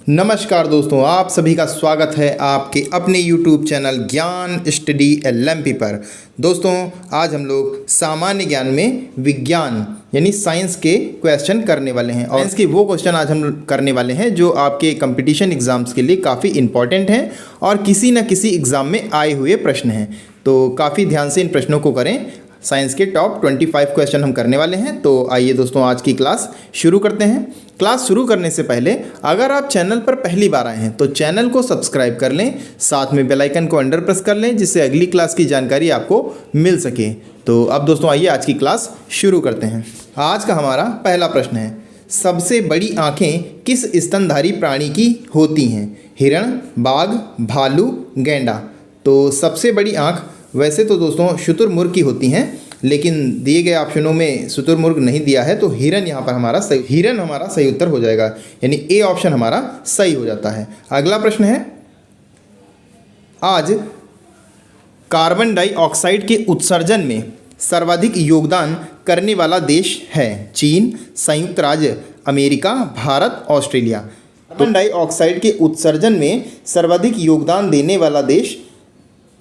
नमस्कार दोस्तों, आप सभी का स्वागत है आपके अपने YouTube चैनल ज्ञान स्टडी LMP पर। दोस्तों, आज हम लोग सामान्य ज्ञान में विज्ञान यानी साइंस के क्वेश्चन करने वाले हैं और इसके वो क्वेश्चन आज हम करने वाले हैं जो आपके कंपटीशन एग्ज़ाम्स के लिए काफ़ी इंपॉर्टेंट हैं और किसी न किसी एग्ज़ाम में आए हुए प्रश्न हैं। तो काफ़ी ध्यान से इन प्रश्नों को करें। साइंस के टॉप 25 क्वेश्चन हम करने वाले हैं। तो आइए दोस्तों, आज की क्लास शुरू करते हैं। क्लास शुरू करने से पहले अगर आप चैनल पर पहली बार आए हैं तो चैनल को सब्सक्राइब कर लें, साथ में बेल आइकन को अंडर प्रेस कर लें जिससे अगली क्लास की जानकारी आपको मिल सके। तो अब दोस्तों आइए आज की क्लास शुरू करते हैं। आज का हमारा पहला प्रश्न है, सबसे बड़ी आँखें किस स्तनधारी प्राणी की होती हैं? हिरण, बाघ, भालू, गैंडा। तो सबसे बड़ी आँख वैसे तो दोस्तों शुतुरमुर्ग की होती हैं, लेकिन दिए गए ऑप्शनों में शुतुरमुर्ग नहीं दिया है तो हिरन यहाँ पर हमारा सही उत्तर हो जाएगा, यानी ए ऑप्शन हमारा सही हो जाता है। अगला प्रश्न है, आज कार्बन डाइऑक्साइड के उत्सर्जन में सर्वाधिक योगदान करने वाला देश है? चीन, संयुक्त राज्य America, Bharat, Australia. Carbon dioxide के उत्सर्जन में सर्वाधिक योगदान देने वाला देश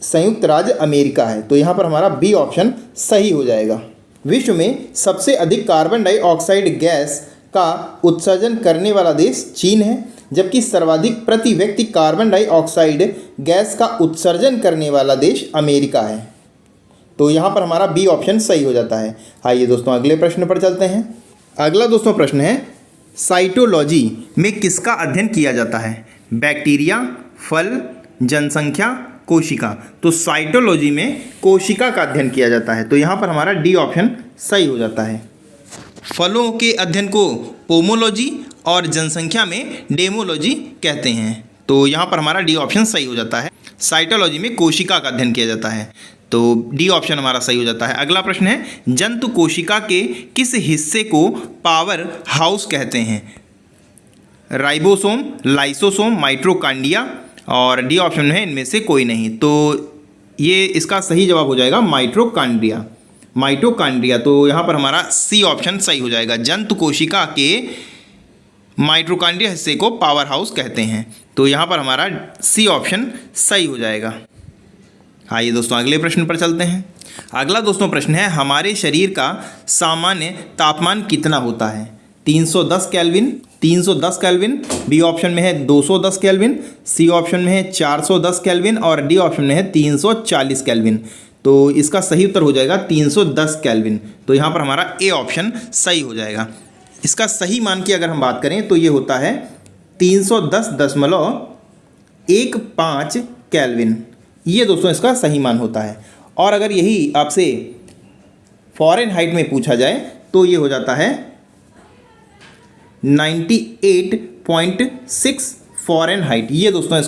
संयुक्त राज्य अमेरिका है, तो यहाँ पर हमारा बी ऑप्शन सही हो जाएगा। विश्व में सबसे अधिक कार्बन डाइऑक्साइड गैस का उत्सर्जन करने वाला देश चीन है, जबकि सर्वाधिक प्रति व्यक्ति कार्बन डाइऑक्साइड गैस का उत्सर्जन करने वाला देश अमेरिका है, तो यहाँ पर हमारा बी ऑप्शन सही हो जाता है। आइए दोस्तों अगले प्रश्न पर चलते हैं। अगला दोस्तों प्रश्न है, साइटोलॉजी में किसका अध्ययन किया जाता है? बैक्टीरिया, फल, जनसंख्या, कोशिका। तो साइटोलॉजी में कोशिका का अध्ययन किया जाता है, तो यहाँ पर हमारा डी ऑप्शन सही हो जाता है। फलों के अध्ययन को पोमोलॉजी और जनसंख्या में डेमोलॉजी कहते हैं, तो यहाँ पर हमारा डी ऑप्शन सही हो जाता है। साइटोलॉजी में कोशिका का अध्ययन किया जाता है, तो डी ऑप्शन हमारा सही हो जाता है। अगला प्रश्न है, जंतु कोशिका के किस हिस्से को पावर हाउस कहते हैं? राइबोसोम, लाइसोसोम, माइटोकॉन्ड्रिया, और डी ऑप्शन है इनमें से कोई नहीं, तो ये इसका सही जवाब हो जाएगा माइटोकॉन्ड्रिया। तो यहाँ पर हमारा सी ऑप्शन सही हो जाएगा। जंतु कोशिका के माइटोकॉन्ड्रिया हिस्से को पावर हाउस कहते हैं, तो यहाँ पर हमारा सी ऑप्शन सही हो जाएगा। आइए दोस्तों अगले प्रश्न पर चलते हैं। अगला दोस्तों प्रश्न है, हमारे शरीर का सामान्य तापमान कितना होता है? 310 केल्विन, बी ऑप्शन में है 210 केल्विन, सी ऑप्शन में है 410 केल्विन और डी ऑप्शन में है 340 केल्विन। तो इसका सही उत्तर हो जाएगा 310 केल्विन, तो यहाँ पर हमारा ए ऑप्शन सही हो जाएगा। इसका सही मान की अगर हम बात करें तो ये होता है 310.15 केल्विन, ये दोस्तों इसका सही मान होता है। और अगर यही आपसे फ़ारेनहाइट में पूछा जाए तो ये हो जाता है 98.6 फ़ारेनहाइट, ये दोस्तों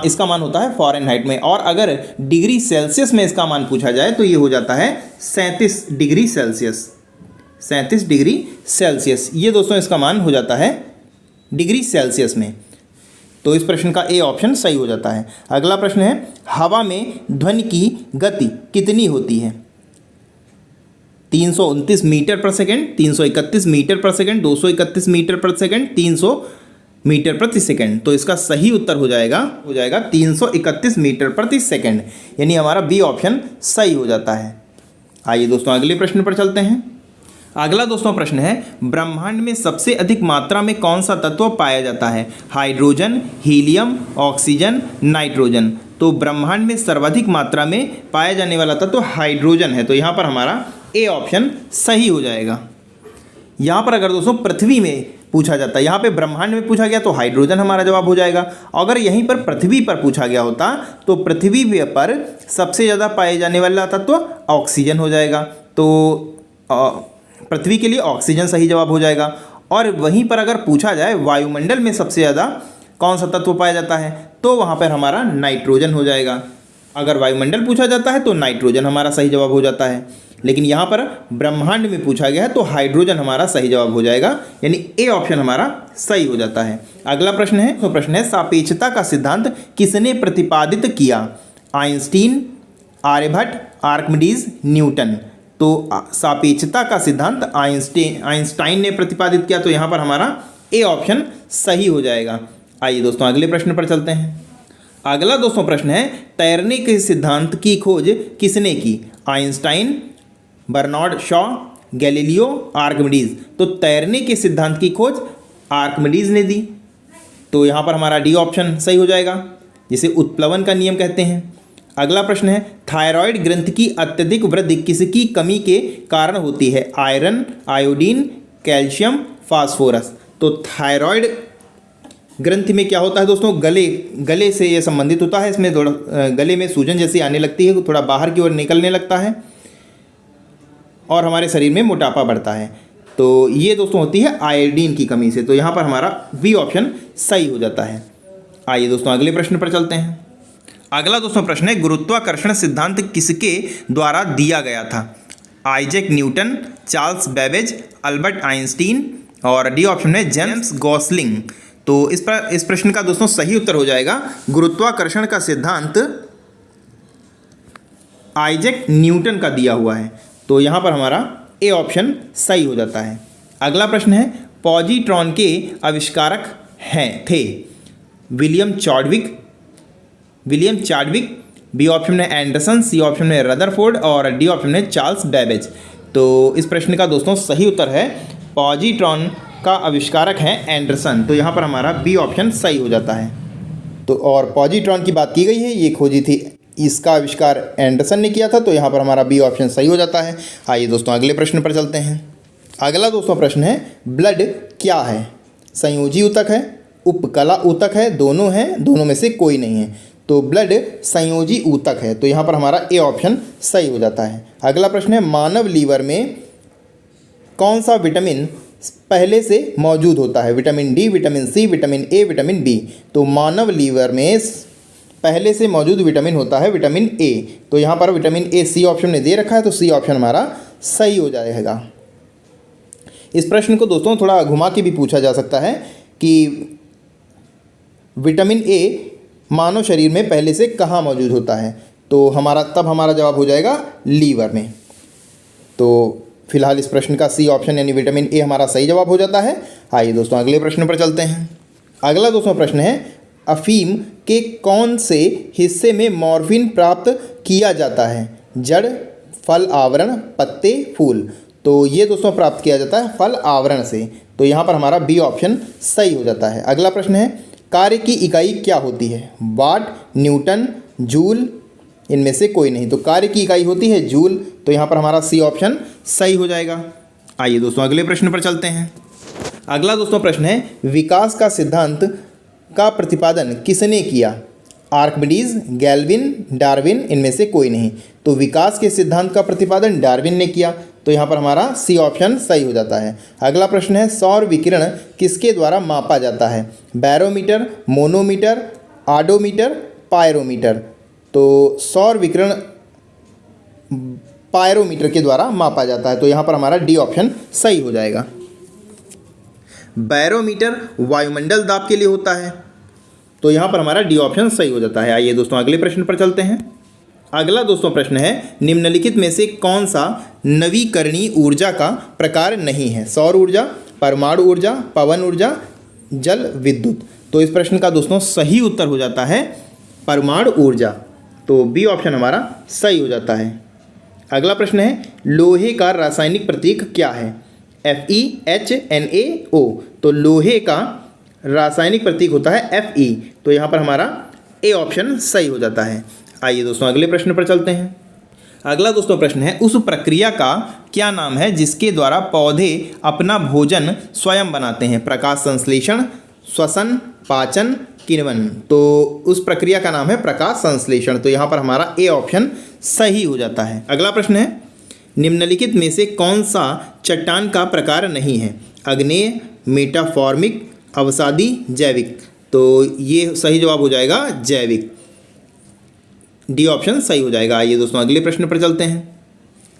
इसका मान होता है फ़ारेनहाइट में। और अगर डिग्री सेल्सियस में इसका मान पूछा जाए तो ये हो जाता है 37 डिग्री सेल्सियस, ये दोस्तों इसका मान हो जाता है डिग्री सेल्सियस में, तो इस प्रश्न का ए ऑप्शन सही हो जाता है। अगला प्रश्न है, हवा में ध्वनि की गति कितनी होती है? 329 मीटर पर सेकेंड, 331 मीटर पर सेकेंड, 231 मीटर पर सेकेंड, 300 मीटर प्रति सेकेंड। तो इसका सही उत्तर हो जाएगा 331 मीटर प्रति सेकेंड, यानी हमारा बी ऑप्शन सही हो जाता है। आइए दोस्तों अगले प्रश्न पर चलते हैं। अगला दोस्तों प्रश्न है, ब्रह्मांड में सबसे अधिक मात्रा में कौन सा तत्व पाया जाता है? Hydrogen, helium, oxygen, nitrogen. तो ब्रह्मांड में सर्वाधिक मात्रा में पाया जाने वाला तत्व हाइड्रोजन है, तो यहाँ पर हमारा ए ऑप्शन सही हो जाएगा। यहाँ पर अगर दोस्तों पृथ्वी में पूछा जाता है, यहाँ पे ब्रह्मांड में पूछा गया तो हाइड्रोजन हमारा जवाब हो जाएगा। अगर यहीं पर पृथ्वी पर पूछा गया होता तो पृथ्वी पर सबसे ज़्यादा पाए जाने वाला तत्व ऑक्सीजन हो जाएगा, तो पृथ्वी के लिए ऑक्सीजन सही जवाब हो जाएगा। और वहीं पर अगर पूछा जाए वायुमंडल में सबसे ज़्यादा कौन सा तत्व पाया जाता है तो वहाँ पर हमारा नाइट्रोजन हो जाएगा। अगर वायुमंडल पूछा जाता है तो नाइट्रोजन हमारा सही जवाब हो जाता है, लेकिन यहाँ पर ब्रह्मांड में पूछा गया है तो हाइड्रोजन हमारा सही जवाब हो जाएगा, यानी ए ऑप्शन हमारा सही हो जाता है। अगला प्रश्न है, तो प्रश्न है, सापेक्षता का सिद्धांत किसने प्रतिपादित किया? Einstein, Aryabhata, Archimedes, Newton. तो सापेक्षता का सिद्धांत आइंस्टाइन ने प्रतिपादित किया, तो यहाँ पर हमारा ए ऑप्शन सही हो जाएगा। आइए दोस्तों अगले प्रश्न पर चलते हैं। अगला दोस्तों प्रश्न है, तैरने के सिद्धांत की खोज किसने की? Einstein, Bernard Shaw, Galileo, Archimedes. तो तैरने के सिद्धांत की खोज आर्किमिडीज ने दी, तो यहाँ पर हमारा डी ऑप्शन सही हो जाएगा, जिसे उत्प्लवन का नियम कहते हैं। अगला प्रश्न है, थायराइड ग्रंथि की अत्यधिक वृद्धि किसकी कमी के कारण होती है? Iron, iodine, calcium, phosphorus. तो थायराइड ग्रंथि में क्या होता है दोस्तों? गले से ये संबंधित होता है। इसमें थोड़ा गले में सूजन जैसी आने लगती है, थोड़ा बाहर की ओर निकलने लगता है और हमारे शरीर में मोटापा बढ़ता है। तो ये दोस्तों होती है आयोडीन की कमी से। तो यहाँ पर हमारा बी ऑप्शन सही हो जाता है। आइए दोस्तों अगले प्रश्न पर चलते हैं। अगला दोस्तों प्रश्न है, गुरुत्वाकर्षण सिद्धांत किसके द्वारा दिया गया था? Isaac Newton, Charles Babbage, Albert Einstein और डी ऑप्शन है जेम्स गॉसलिंग। तो इस प्रश्न का दोस्तों सही उत्तर हो जाएगा, गुरुत्वाकर्षण का सिद्धांत आइजैक न्यूटन का दिया हुआ है। तो यहाँ पर हमारा ए ऑप्शन सही हो जाता है। अगला प्रश्न है, पॉजिट्रॉन के आविष्कारक थे विलियम चाडविक, बी ऑप्शन में एंडरसन, सी ऑप्शन में रदरफोर्ड और डी ऑप्शन में चार्ल्स बेबेज। तो इस प्रश्न का दोस्तों सही उत्तर है, पॉजिट्रॉन का आविष्कारक है एंडरसन। तो यहाँ पर हमारा बी ऑप्शन सही हो जाता है। तो और पॉजिट्रॉन की बात की गई है, ये खोजी थी, इसका आविष्कार एंडरसन ने किया था। तो यहाँ पर हमारा बी ऑप्शन सही हो जाता है। आइए दोस्तों अगले प्रश्न पर चलते हैं। अगला दोस्तों प्रश्न है, ब्लड क्या है? संयोजी ऊतक है, उपकला ऊतक है, दोनों हैं, दोनों में से कोई नहीं है। तो ब्लड संयोजी ऊतक है। तो यहाँ पर हमारा ए ऑप्शन सही हो जाता है। अगला प्रश्न है, मानव लीवर में कौन सा विटामिन पहले से मौजूद होता है? Vitamin D, vitamin C, vitamin A, vitamin B. तो मानव लीवर में पहले से मौजूद विटामिन होता है विटामिन ए। तो यहाँ पर विटामिन ए सी ऑप्शन में दे रखा है, तो सी ऑप्शन हमारा सही हो जाएगा। इस प्रश्न को दोस्तों थोड़ा घुमा के भी पूछा जा सकता है कि विटामिन ए मानव शरीर में पहले से कहाँ मौजूद होता है? तो हमारा जवाब हो जाएगा लीवर में। तो फिलहाल इस प्रश्न का सी ऑप्शन यानी विटामिन ए हमारा सही जवाब हो जाता है। आइए दोस्तों अगले प्रश्न पर चलते हैं। अगला दोस्तों प्रश्न है, अफीम के कौन से हिस्से में मॉर्फिन प्राप्त किया जाता है? जड़, फल आवरण, पत्ते, फूल। तो ये दोस्तों प्राप्त किया जाता है फल आवरण से। तो यहाँ पर हमारा बी ऑप्शन सही हो जाता है। अगला प्रश्न है, कार्य की इकाई क्या होती है? वाट, न्यूटन, जूल, इनमें से कोई नहीं। तो कार्य की इकाई होती है जूल। तो यहाँ पर हमारा सी ऑप्शन सही हो जाएगा। आइए दोस्तों अगले प्रश्न पर चलते हैं। अगला दोस्तों प्रश्न है, विकास का सिद्धांत का प्रतिपादन किसने किया? आर्किमिडीज, गैल्विन, डार्विन, इनमें से कोई नहीं। तो विकास के सिद्धांत का प्रतिपादन डार्विन ने किया। तो यहाँ पर हमारा सी ऑप्शन सही हो जाता है। अगला प्रश्न है, सौर विकिरण किसके द्वारा मापा जाता है? Barometer, manometer, odometer, pyrometer. तो सौर विकिरण पायरोमीटर के द्वारा मापा जाता है। तो यहाँ पर हमारा डी ऑप्शन सही हो जाएगा। बैरोमीटर वायुमंडल दाब के लिए होता है। तो यहाँ पर हमारा डी ऑप्शन सही हो जाता है। आइए दोस्तों अगले प्रश्न पर चलते हैं। अगला दोस्तों प्रश्न है, निम्नलिखित में से कौन सा नवीकरणीय ऊर्जा का प्रकार नहीं है? सौर ऊर्जा, परमाणु ऊर्जा, पवन ऊर्जा, जल विद्युत। तो इस प्रश्न का दोस्तों सही उत्तर हो जाता है परमाणु ऊर्जा। तो बी ऑप्शन हमारा सही हो जाता है। अगला प्रश्न है, लोहे का रासायनिक प्रतीक क्या है? FeHNaO। तो लोहे का रासायनिक प्रतीक होता है Fe। तो यहाँ पर हमारा ए ऑप्शन सही हो जाता है। आइए दोस्तों अगले प्रश्न पर चलते हैं। अगला दोस्तों प्रश्न है, उस प्रक्रिया का क्या नाम है जिसके द्वारा पौधे अपना भोजन स्वयं बनाते हैं? प्रकाश संश्लेषण, श्वसन, पाचन, किण्वन। तो उस प्रक्रिया का नाम है प्रकाश संश्लेषण। तो यहाँ पर हमारा ए ऑप्शन सही हो जाता है। अगला प्रश्न है, निम्नलिखित में से कौन सा चट्टान का प्रकार नहीं है? आग्नेय, मेटाफॉर्मिक, अवसादी, जैविक। तो ये सही जवाब हो जाएगा जैविक। डी ऑप्शन सही हो जाएगा। आइए दोस्तों अगले प्रश्न पर चलते हैं।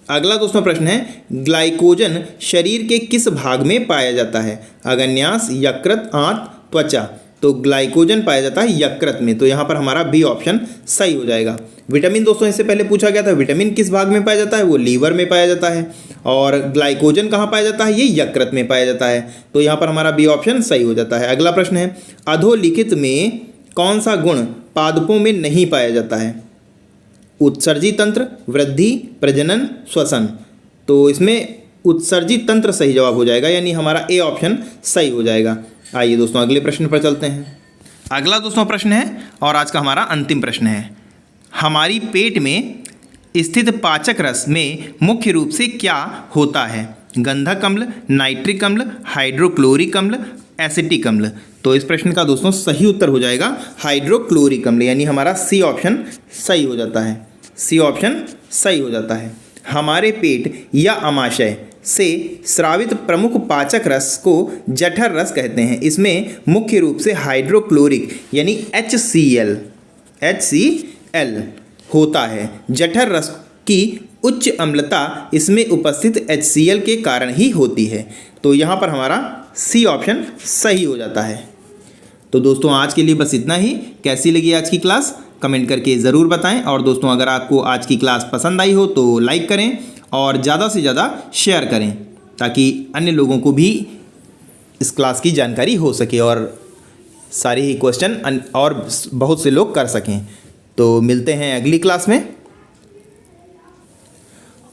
अगला दोस्तों प्रश्न है, ग्लाइकोजन शरीर के किस भाग में पाया जाता है? अग्न्यास, यकृत, आंत, त्वचा। तो ग्लाइकोजन पाया जाता है यकृत में, तो यहाँ पर हमारा बी ऑप्शन सही हो जाएगा। विटामिन दोस्तों इससे पहले पूछा गया था, विटामिन किस भाग में पाया जाता है, वो लीवर में पाया जाता है, और ग्लाइकोजन कहाँ पाया जाता है, ये यकृत में पाया जाता है, तो यहाँ पर हमारा बी ऑप्शन सही हो जाता है। अगला प्रश्न है, अधोलिखित में कौन सा गुण पादपों में नहीं पाया जाता है? उत्सर्जी तंत्र, वृद्धि, प्रजनन, श्वसन। तो इसमें उत्सर्जी तंत्र सही जवाब हो जाएगा, यानी हमारा ए ऑप्शन सही हो जाएगा। आइए दोस्तों अगले प्रश्न पर चलते हैं। अगला दोस्तों प्रश्न है और आज का हमारा अंतिम प्रश्न है, हमारी पेट में स्थित पाचक रस में मुख्य रूप से क्या होता है? गंधक अम्ल, नाइट्रिक अम्ल, हाइड्रोक्लोरिक अम्ल, एसिटिक अम्ल। तो इस प्रश्न का दोस्तों सही उत्तर हो जाएगा हाइड्रोक्लोरिक अम्ल, यानी हमारा सी ऑप्शन सही हो जाता है। सी ऑप्शन सही हो जाता है। हमारे पेट या अमाशय से स्रावित प्रमुख पाचक रस को जठर रस कहते हैं। इसमें मुख्य रूप से हाइड्रोक्लोरिक यानी HCl होता है। जठर रस की उच्च अम्लता इसमें उपस्थित HCl के कारण ही होती है। तो यहाँ पर हमारा सी ऑप्शन सही हो जाता है। तो दोस्तों आज के लिए बस इतना ही। कैसी लगी आज की क्लास कमेंट करके ज़रूर बताएं, और दोस्तों अगर आपको आज की क्लास पसंद आई हो तो लाइक करें और ज़्यादा से ज़्यादा शेयर करें, ताकि अन्य लोगों को भी इस क्लास की जानकारी हो सके और सारे ही क्वेश्चन और बहुत से लोग कर सकें। तो मिलते हैं अगली क्लास में।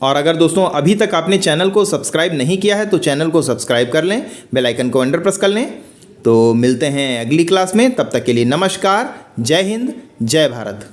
और अगर दोस्तों अभी तक आपने चैनल को सब्सक्राइब नहीं किया है तो चैनल को सब्सक्राइब कर लें, बेल आइकन को अंडर प्रेस कर लें। तो मिलते हैं अगली क्लास में, तब तक के लिए नमस्कार, जय हिंद, जय भारत।